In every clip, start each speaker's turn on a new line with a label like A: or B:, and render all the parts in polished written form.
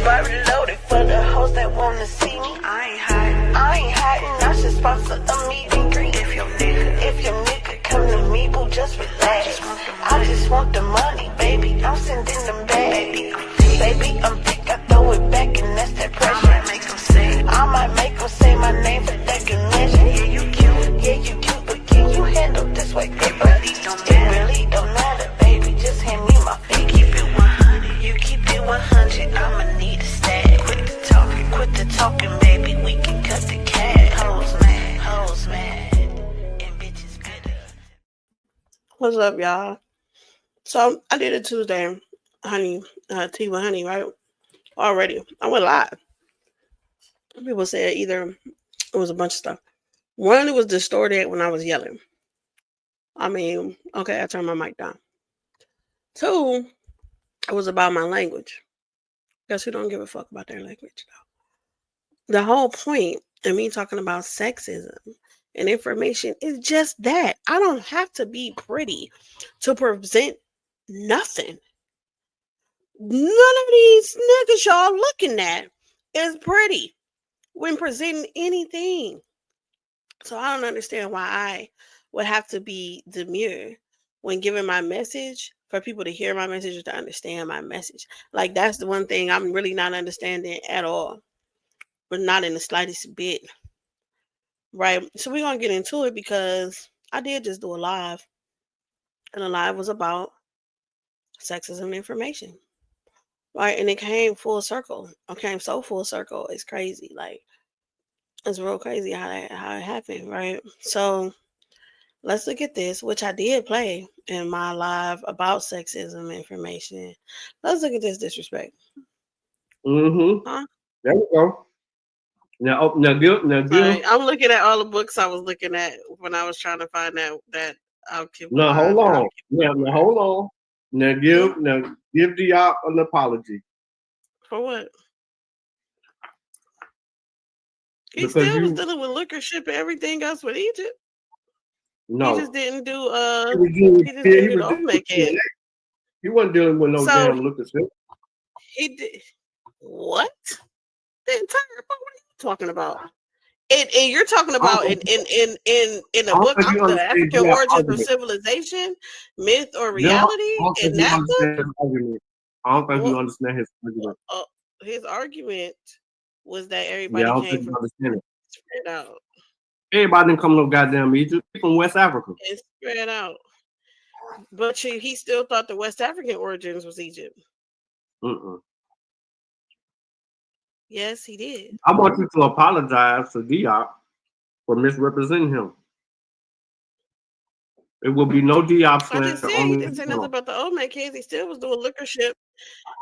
A: Bar reloaded for the hoes that wanna see me. I ain't hiding, I should sponsor a meet and greet. If your nigga come to me, boo, just relax. I just want the money, baby, I'm sending them back. Baby, I'm thick, I throw it back and that's that pressure. I might make them say my name, but that can measure. Yeah, you cute, but can you handle this way, baby? It really don't matter, baby, just hand me my fee. Keep it 100, you keep it 100, I'ma need a stack. Quit the talking, baby, we can cut the cash. Hoes mad, and bitches bitter.
B: What's up, y'all? So I did a Tuesday, tea with honey, right? Already, I went live. People said either it was a bunch of stuff. One, it was distorted when I was yelling. I mean, okay, I turned my mic down. Two, it was about my language. Guess who don't give a fuck about their language, though? The whole point of me talking about sexism and information is just that. I don't have to be pretty to present nothing. None of these niggas y'all looking at is pretty when presenting anything. So I don't understand why I would have to be demure when giving my message for people to hear my message or to understand my message. Like, that's the one thing I'm really not understanding at all, but not in the slightest bit. Right? So we're going to get into it because I did just do a live, and the live was about sexism and information. Right? And it came full circle. It came so full circle. It's crazy. Like, it's real crazy how it happened, right? So let's look at this, which I did play in my live about sexism information. Let's look at this disrespect.
C: Huh? There we go. Now good.
B: Sorry, I'm looking at all the books I was looking at when I was trying to find out that I'll keep.
C: No, hold on. Hold on. Now give the op an apology.
B: For what? He still was dealing with liquor ship and everything else with Egypt.
C: No,
B: he just didn't do
C: He wasn't dealing with no damn liquor ship.
B: He did what? The entire book? What are you talking about? And you're talking about in the book, the African origins of civilization, myth or reality. In that book,
C: I don't think you understand his argument.
B: His argument was that everybody came from spread out.
C: Everybody didn't come to no goddamn Egypt. From West Africa.
B: It's spread out. But he still thought the West African origins was Egypt. Yes, he did.
C: I want you to apologize to Diop for misrepresenting him. It will be no Diop.
B: I just said he didn't say nothing about the Olmec kids. He still was doing liquor ship.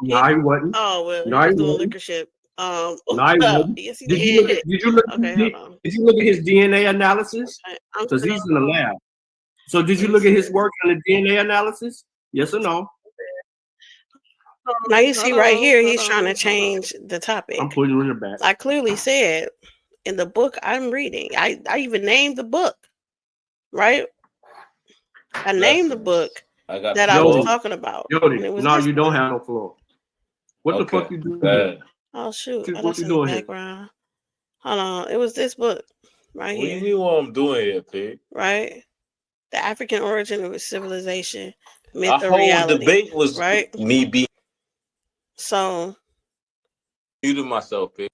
C: No, he wasn't.
B: Oh well, he was doing liquor ship.
C: No, he wasn't. Yes, he did. Did you look at his DNA analysis? Because he's in the lab. So did you look at his work on the DNA analysis? Yes or no?
B: Now you see right here, he's trying to change the topic.
C: I'm putting you in the back.
B: I clearly said in the book I'm reading, I even named the book, right? I named the book that I was talking about.
C: No, you don't have no floor. What the fuck you doing?
B: Oh shoot! What you doing background? Hold on, it was this book right here.
D: What do you know what I'm doing here, pig?
B: Right, the African origin of civilization, myth or reality.
D: The debate was
B: right.
D: Me being.
B: So.
D: Muted myself, pig.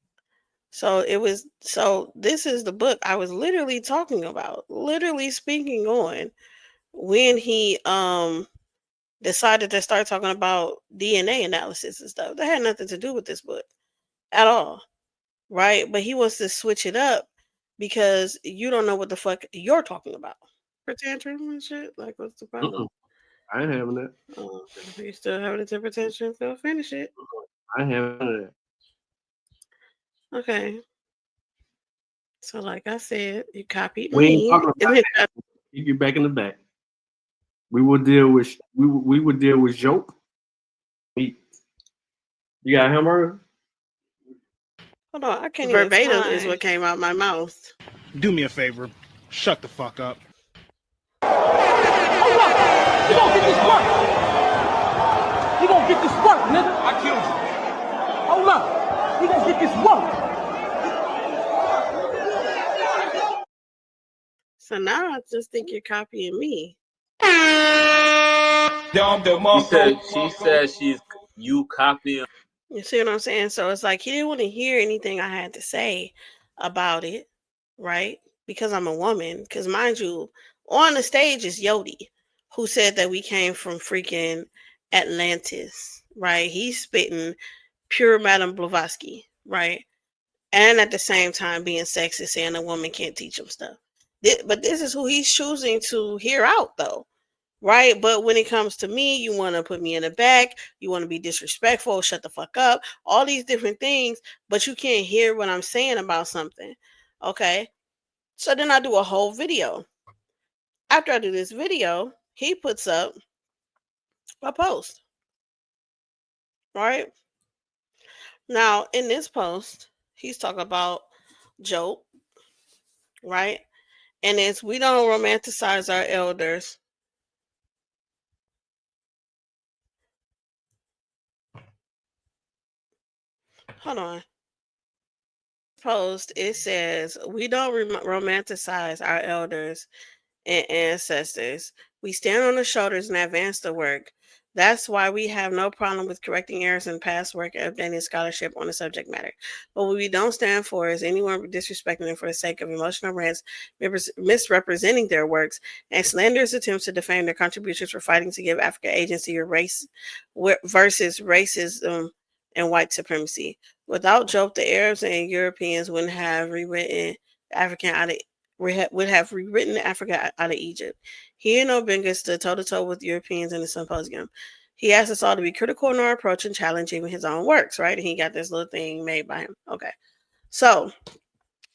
B: So it was. So this is the book I was literally talking about, literally speaking on when he decided to start talking about DNA analysis and stuff. That had nothing to do with this book at all, right? But he wants to switch it up because you don't know what the fuck you're talking about. For tantrum and shit? Like, what's the problem?
C: I ain't having that.
B: You still having a temper tantrum? Go finish it.
C: I ain't having that.
B: Okay. So, like I said, you copied
C: we
B: me.
C: Ain't talking about that. You get back in the back. We will deal with Joke. You got hamburger?
B: Hold on, I can't. Verbatim is what came out my mouth.
E: Do me a favor, shut the fuck up.
F: Hold up! You gonna get this work? You gonna get this work, nigga? I killed you. Hold up! We gonna get this work.
B: So now I just think you're copying me.
D: She said you copying.
B: You see what I'm saying? So it's like he didn't want to hear anything I had to say about it, right? Because I'm a woman. Because mind you, on the stage is Yodi, who said that we came from freaking Atlantis, right? He's spitting pure Madame Blavatsky, right? And at the same time being sexist, saying a woman can't teach him stuff. But this is who he's choosing to hear out, though. Right? But when it comes to me, you want to put me in the back, you want to be disrespectful, shut the fuck up, all these different things, but you can't hear what I'm saying about something. Okay? So then I do a whole video. After I do this video, he puts up a post. Right? Now, in this post, he's talking about Job, right? And it's we don't romanticize our elders. Hold on. Post, it says we don't romanticize our elders and ancestors. We stand on the shoulders and advance the work. That's why we have no problem with correcting errors in past work and updating scholarship on the subject matter. But what we don't stand for is anyone disrespecting them for the sake of emotional rants, misrepresenting their works, and slanderous attempts to defame their contributions for fighting to give Africa agency or race versus racism and white supremacy. Without Job, the Arabs and Europeans wouldn't have rewritten African out of would have rewritten Africa out of Egypt. He and Obenga stood toe to toe with Europeans in the symposium. He asked us all to be critical in our approach and challenge even his own works, right? And he got this little thing made by him. Okay. So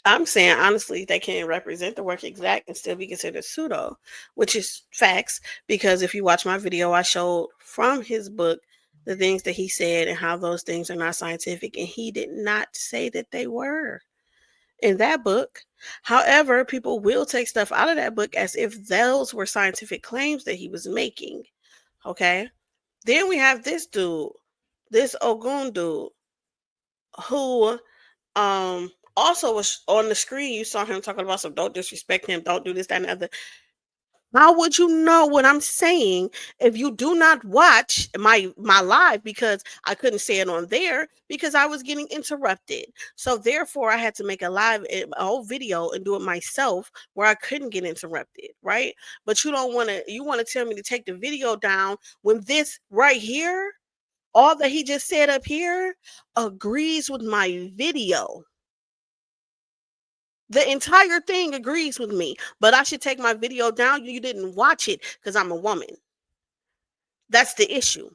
B: I'm saying honestly, they can't represent the work exact and still be considered pseudo, which is facts, because if you watch my video, I showed from his book the things that he said and how those things are not scientific, and he did not say that they were in that book. However, people will take stuff out of that book as if those were scientific claims that he was making. Okay. Then we have this dude, this Ogun dude, who also was on the screen. You saw him talking about some don't disrespect him, don't do this, that, and the other. How would you know what I'm saying if you do not watch my live? Because I couldn't say it on there because I was getting interrupted. So therefore, I had to make a whole video and do it myself where I couldn't get interrupted, right? But you want to tell me to take the video down when this right here, all that he just said up here, agrees with my video. The entire thing agrees with me, but I should take my video down. You didn't watch it because I'm a woman. That's the issue,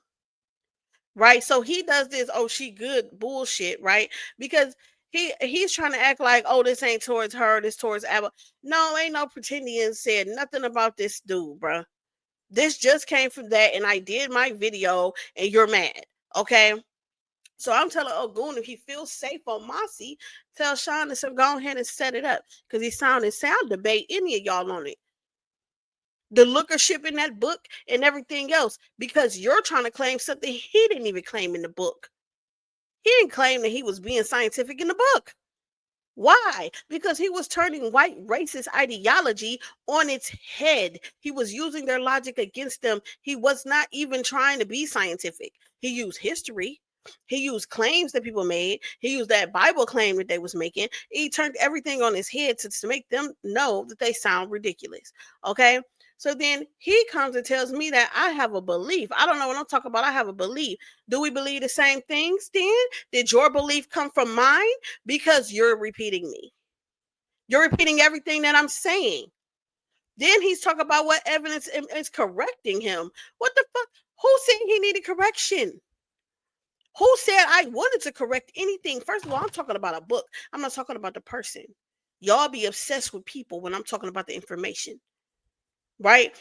B: right? So he does this, oh, she good bullshit, right? Because he's trying to act like, oh, this ain't towards her, this towards Abba. No, ain't no pretending and said nothing about this dude, bro. This just came from that, and I did my video, and you're mad, okay? So I'm telling Ogun, if he feels safe on Mossy, tell Sean to go ahead and set it up. Because he sound debate any of y'all on it. The lookership in that book and everything else. Because you're trying to claim something he didn't even claim in the book. He didn't claim that he was being scientific in the book. Why? Because he was turning white racist ideology on its head. He was using their logic against them. He was not even trying to be scientific. He used history. He used claims that people made. He used that Bible claim that they was making. He turned everything on his head to make them know that they sound ridiculous. Okay? So then he comes and tells me that I have a belief. I don't know what I'm talking about. I have a belief. Do we believe the same things then? Did your belief come from mine? Because you're repeating me. You're repeating everything that I'm saying. Then he's talking about what evidence is correcting him. What the fuck? Who said he needed correction? Who said I wanted to correct anything? First of all, I'm talking about a book. I'm not talking about the person. Y'all be obsessed with people when I'm talking about the information. Right?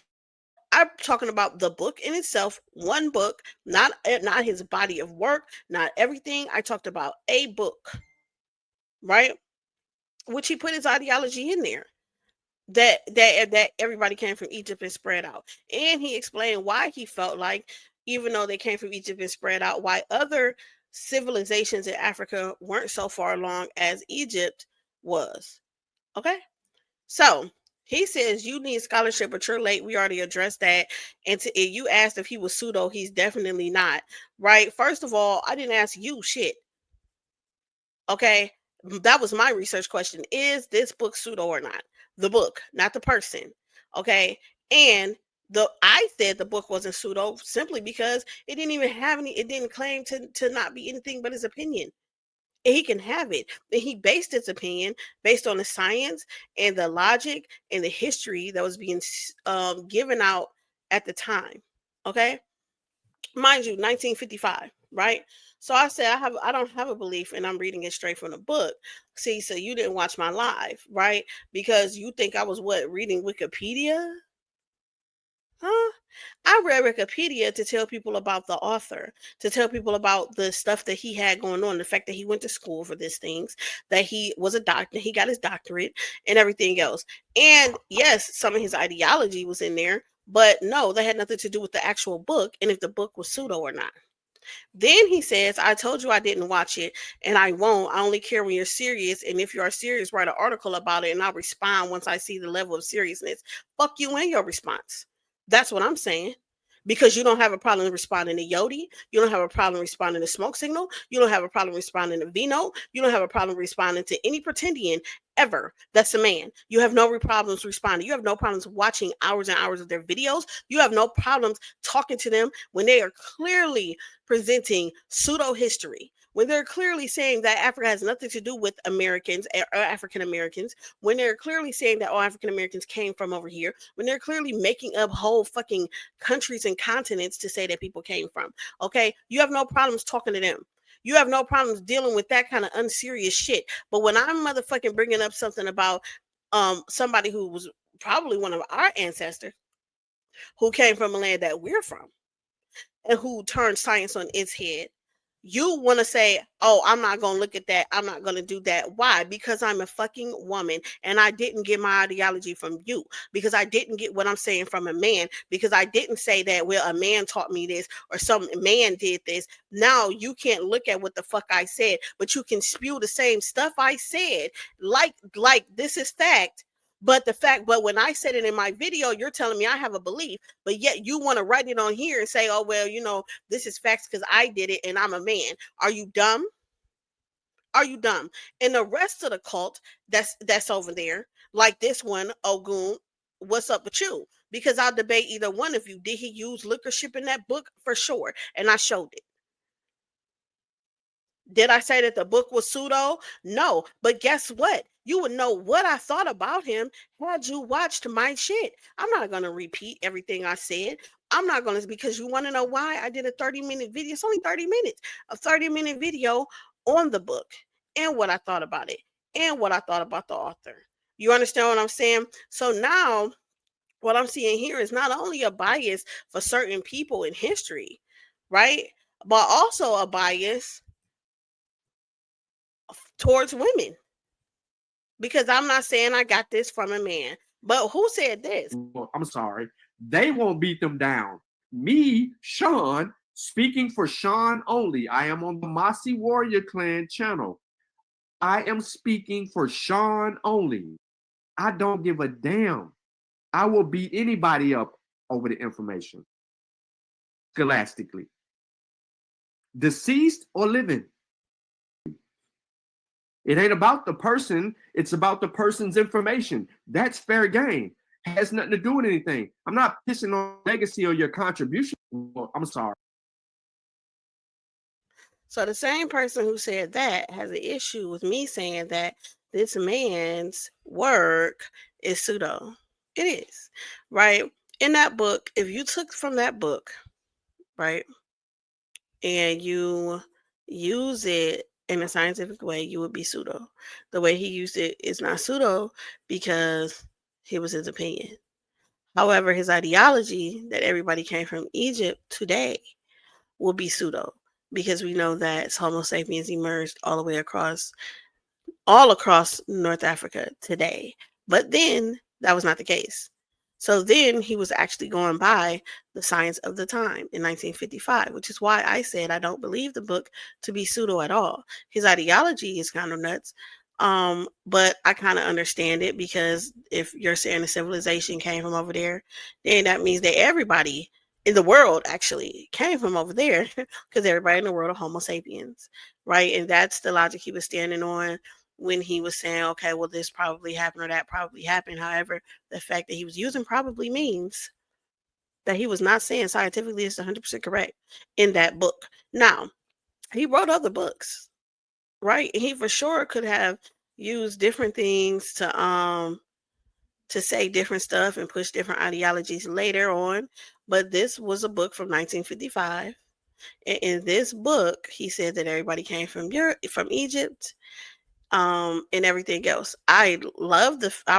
B: I'm talking about the book in itself, one book, not his body of work, not everything. I talked about a book, right? Which he put his ideology in there. That everybody came from Egypt and spread out. And he explained why he felt like, even though they came from Egypt and spread out, why other civilizations in Africa weren't so far along as Egypt was. Okay? So he says you need scholarship, but you're late. We already addressed that. And you asked if he was pseudo. He's definitely not. Right? First of all, I didn't ask you shit. Okay? That was my research question. Is this book pseudo or not? The book, not the person. Okay? And I said the book wasn't pseudo simply because it didn't even have any, it didn't claim to not be anything but his opinion. And he can have it. And he based his opinion based on the science and the logic and the history that was being given out at the time. Okay? Mind you, 1955, right? So I said I don't have a belief, and I'm reading it straight from the book. See, so you didn't watch my live, right? Because you think I was reading Wikipedia? Huh? I read Wikipedia to tell people about the author, to tell people about the stuff that he had going on, the fact that he went to school for these things, that he was a doctor, he got his doctorate, and everything else. And yes, some of his ideology was in there, but no, that had nothing to do with the actual book and if the book was pseudo or not. Then he says, I told you I didn't watch it and I won't. I only care when you're serious. And if you are serious, write an article about it and I'll respond once I see the level of seriousness. Fuck you and your response. That's what I'm saying. Because you don't have a problem responding to Yodi. You don't have a problem responding to Smoke Signal. You don't have a problem responding to Vino. You don't have a problem responding to any pretendian ever. That's a man. You have no problems responding. You have no problems watching hours and hours of their videos. You have no problems talking to them when they are clearly presenting pseudo history, when they're clearly saying that Africa has nothing to do with Americans or African Americans, when they're clearly saying that all African Americans came from over here, when they're clearly making up whole fucking countries and continents to say that people came from. Okay, you have no problems talking to them. You have no problems dealing with that kind of unserious shit. But when I'm motherfucking bringing up something about somebody who was probably one of our ancestors who came from a land that we're from and who turned science on its head, you want to say, oh, I'm not going to look at that. I'm not going to do that. Why? Because I'm a fucking woman and I didn't get my ideology from you, because I didn't get what I'm saying from a man, because I didn't say that, well, a man taught me this or some man did this. Now you can't look at what the fuck I said, but you can spew the same stuff I said like this is fact. But when I said it in my video, you're telling me I have a belief, but yet you want to write it on here and say, oh, well, this is facts because I did it and I'm a man. Are you dumb? Are you dumb? And the rest of the cult that's over there, like this one, Ogun, what's up with you? Because I'll debate either one of you. Did he use liquorship in that book? For sure. And I showed it. Did I say that the book was pseudo? No. But guess what? You would know what I thought about him had you watched my shit. I'm not going to repeat everything I said. I'm not going to, because you want to know why I did a 30-minute video. It's only 30 minutes, a 30-minute video on the book and what I thought about it and what I thought about the author. You understand what I'm saying? So now what I'm seeing here is not only a bias for certain people in history, right? But also a bias towards women, because I'm not saying I got this from a man, but who said this?
C: Well, I'm sorry. They won't beat them down. Me, Sean, speaking for Sean only. I am on the Mossy Warrior Clan channel. I am speaking for Sean only. I don't give a damn. I will beat anybody up over the information. Scholastically. Deceased or living. It ain't about the person. It's about the person's information. That's fair game. It has nothing to do with anything. I'm not pissing on legacy or your contribution. Well, I'm sorry.
B: So the same person who said that has an issue with me saying that this man's work is pseudo. It is, right? In that book, if you took from that book, right, and you use it in a scientific way, you would be pseudo. The way he used it is not pseudo because it was his opinion. However, his ideology that everybody came from Egypt today will be pseudo, because we know that Homo sapiens emerged all across North Africa today. But then that was not the case. So then he was actually going by the science of the time in 1955, which is why I said I don't believe the book to be pseudo at all. His ideology is kind of nuts, but I kind of understand it, because if you're saying the civilization came from over there, then that means that everybody in the world actually came from over there, because everybody in the world are Homo sapiens, right? And that's the logic he was standing on when he was saying, okay, well, this probably happened or that probably happened. However, the fact that he was using probably means that he was not saying scientifically it's 100% correct in that book. Now, he wrote other books, right? And he for sure could have used different things to say different stuff and push different ideologies later on. But this was a book from 1955. And in this book, he said that everybody came from Egypt, and everything else. I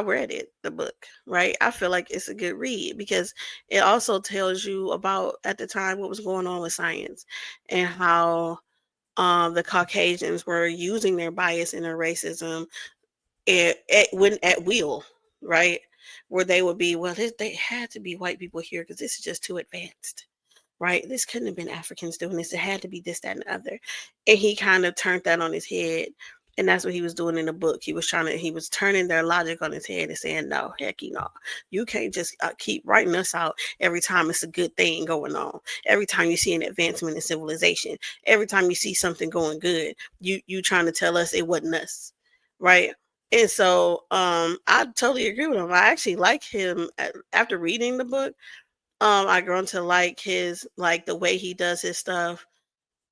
B: read it, the book, right? I feel like it's a good read, because it also tells you about, at the time, what was going on with science, and how the Caucasians were using their bias and their racism at will, right? Where they would be, well, they had to be white people here because this is just too advanced, right? This couldn't have been Africans doing this. It had to be this, that, and the other. And he kind of turned that on his head. And that's what he was doing in the book. He was turning their logic on his head and saying, no, heck, you can't just keep writing us out every time it's a good thing going on. Every time you see an advancement in civilization, every time you see something going good, you trying to tell us it wasn't us, right? And so I totally agree with him. I actually like him after reading the book. I grown to like the way he does his stuff.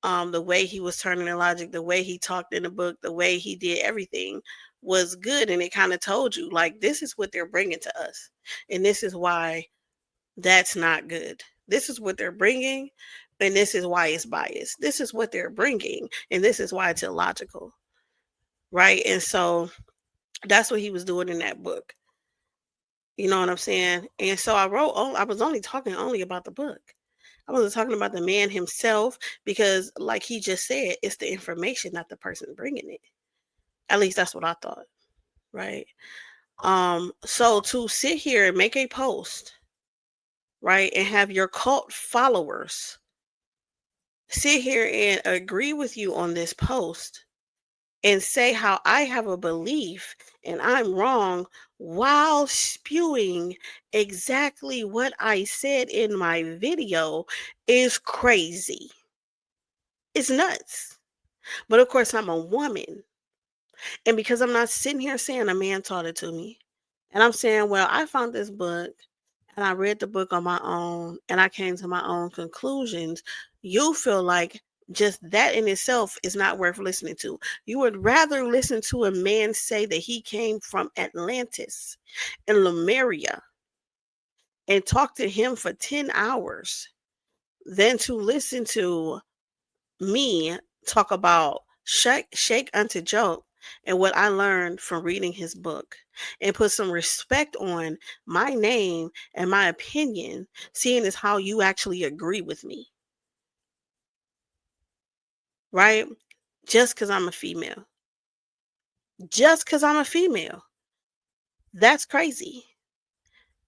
B: The way he was turning the logic, the way he talked in the book, the way he did everything was good. And it kind of told you, like, this is what they're bringing to us. And this is why that's not good. This is what they're bringing. And this is why it's biased. This is what they're bringing. And this is why it's illogical. Right. And so that's what he was doing in that book. You know what I'm saying? And so I was only talking about the book. I wasn't talking about the man himself, because like he just said, it's the information, not the person bringing it. At least that's what I thought, right? So to sit here and make a post, right, and have your cult followers sit here and agree with you on this post and say how I have a belief and I'm wrong, while spewing exactly what I said in my video, is crazy. It's nuts. But of course, I'm a woman. And because I'm not sitting here saying a man taught it to me, and I'm saying, well, I found this book and I read the book on my own and I came to my own conclusions, you feel like just that in itself is not worth listening to. You would rather listen to a man say that he came from Atlantis and Lemuria and talk to him for 10 hours than to listen to me talk about shake unto joke and what I learned from reading his book, and put some respect on my name and my opinion, seeing as how you actually agree with me. Right? Just because I'm a female. Just because I'm a female. That's crazy.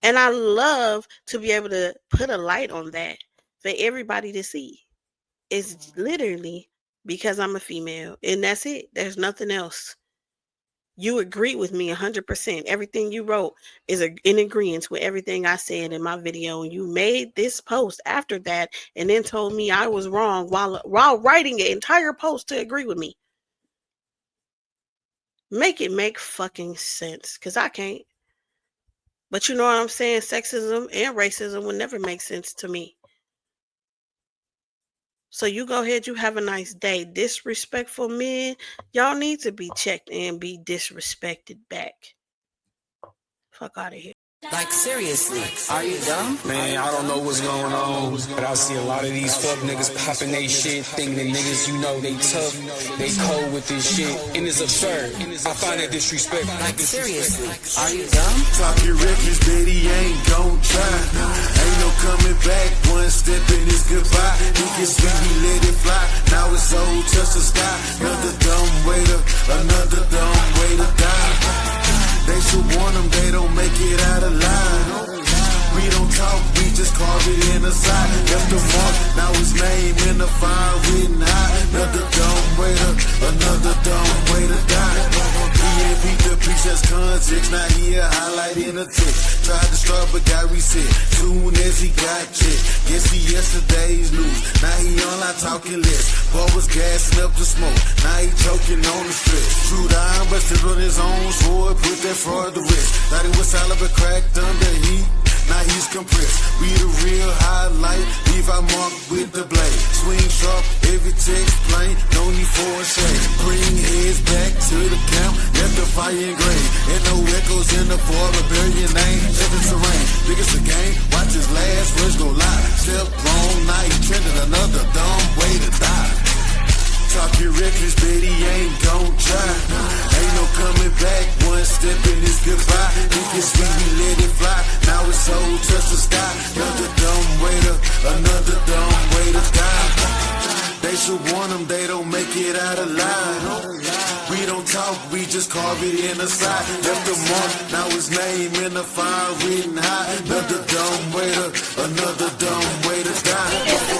B: And I love to be able to put a light on that for everybody to see. It's literally because I'm a female. And that's it. There's nothing else. You agree with me 100%. Everything you wrote is in agreement with everything I said in my video. And you made this post after that and then told me I was wrong while writing an entire post to agree with me. Make it make fucking sense, because I can't. But you know what I'm saying? Sexism and racism would never make sense to me. So you go ahead, you have a nice day. Disrespectful men, y'all need to be checked and be disrespected back. Fuck out of here.
G: Like, seriously, are you dumb?
H: Man, I don't know what's going on, but I see a lot of these fuck niggas popping they shit, thinking that niggas, they tough, they cold with this shit, and it's absurd. I find that disrespectful.
G: Like, seriously, are you dumb?
I: Talk your records, Betty ain't gon' try. Ain't no coming back, one step and it's goodbye. You can see me let it fly, now it's old, touch the sky. Another dumb way to die. They should warn them they don't make it out alive. talk, we just carve it in the side. Left the mark, now his name in the fire written high. Another dumb waiter, another dumb way to die. He ain't beat the piece as context, now he a highlight in the text. Tried to start but got reset, soon as he got checked. Guess he yesterday's news, now he online talking less. Boy was gassing up the smoke, now he choking on the stretch. True down, busted on his own sword, put that fraud to rest. Thought he was solid but cracked under heat, now he's compressed. We the real highlight, leave our mark with the blade. Swing sharp, every text plain, no need for a shade. Bring heads back to the camp, left the fire engraved. And no echoes in the floor, but bury your name, living terrain. Biggest the game, watch his last words go live. Step wrong, now he trending another dumb way to die. Talking reckless, but he ain't gon' try. Ain't no coming back, one step in is goodbye. Think it's sweet, we let it fly. Now it's so touch the sky. Another dumb way to die. They should warn them, they don't make it out alive. We don't talk, we just carve it in the side. Left the mark, now his name in the fire written high. Another dumb way to die.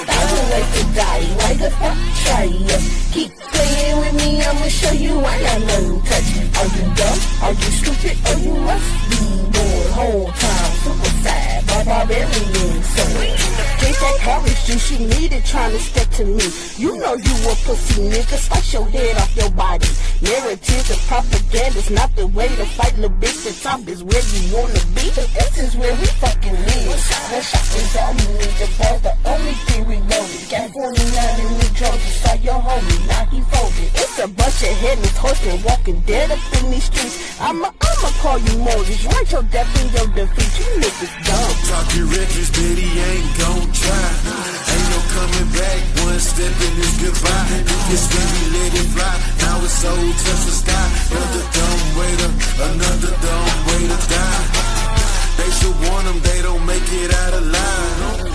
A: I would like to die, why the fuck try ya? Keep playing with me, I'ma show you I'm not nothing touch. Are you dumb? Are you stupid? Or you must be bored whole time. Suicide by barbarian. So drink that orange juice you needed trying to step to me. You know you a pussy nigga, slice your head off your body. Narratives and propaganda's not the way to fight, little bitch. The top is where you wanna be, the S is where we fucking live. The shot is all you need, the ball's the only thing we loaded. Got 49 in the drugs, you saw your homie, now he folded. It's a bunch of headless horsemen walking dead up in these streets. I'ma call you Moses, write your death in your defeat, you niggas dumb.
I: Talking reckless, but he ain't gon' try. Ain't no coming back, one step in is goodbye. This when we let it fly, now it's so touch the sky. Another dumb way to die. They should warn them, they don't make it out alive.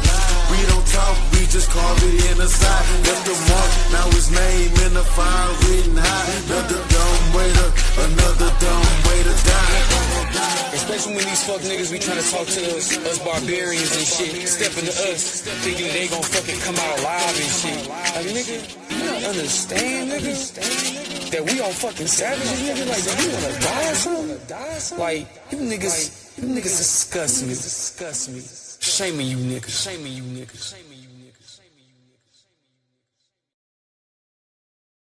I: We don't talk, we just carve it in the side. Left the mark, now his name in the fire written high. Another dumb way to die.
H: Especially when these fuck niggas be trying to talk to us barbarians and shit, stepping to us, thinking that they gon' fucking come out alive and shit. Like, nigga, you don't understand, nigga, that we all fucking savages, nigga. Like, do you wanna die or something? Like, you niggas disgust me. Shaming you niggas.